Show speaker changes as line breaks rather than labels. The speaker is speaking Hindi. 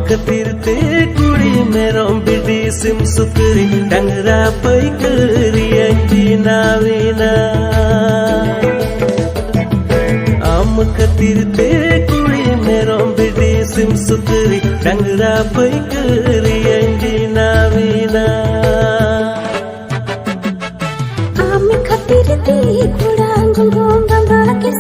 खातिर ते कुड़ी मेरम बिडी सिम सुकरी डंगरा पैकरी अंजीना वीना आम खातिर ते कुड़ी मेरम बिडी सिम सुकरी डंगरा पैकरी अंजीना वीना
आम खातिर ते कुड़ा गुंगों बंगा के